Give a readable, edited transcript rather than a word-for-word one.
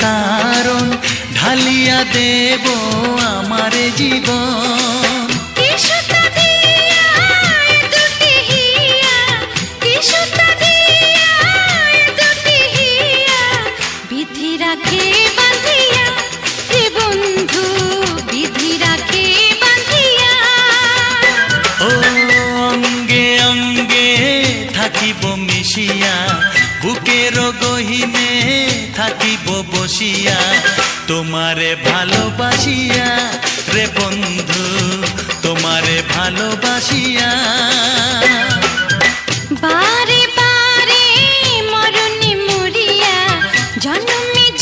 কারণ ঢালিয়া দেব আমারে জীবন। থাকিব মিশিয়া বুকের গহিনে থাকিব বসিয়া তোমারে ভালোবাসিয়া রে বন্ধু তোমারে ভালোবাসিয়া।